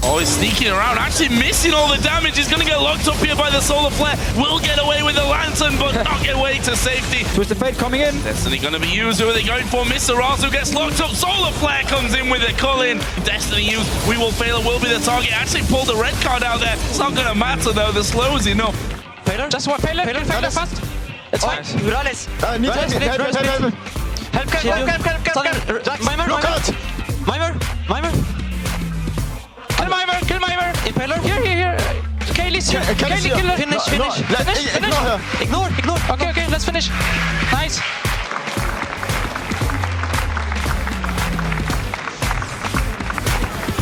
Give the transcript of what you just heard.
Oh, he's sneaking around, actually missing all the damage. He's going to get locked up here by the solar flare. Will get away with the lantern, but not get away to safety. Twisted Fate coming in. Destiny going to be used. Who are they going for? Mr. Razu gets locked up. Solar flare comes in with a call-in. Destiny used. We will fail. It will be the target. Actually pulled the red card out there. It's not going to matter though. The slow is enough. Failure? Just one. Failure fast. It's fine. Rales. Help. Kill Mimer. Impaler. Here. Kaylee's here. Kaylee, kill her. Finish. Ignore. Okay, let's finish. Nice.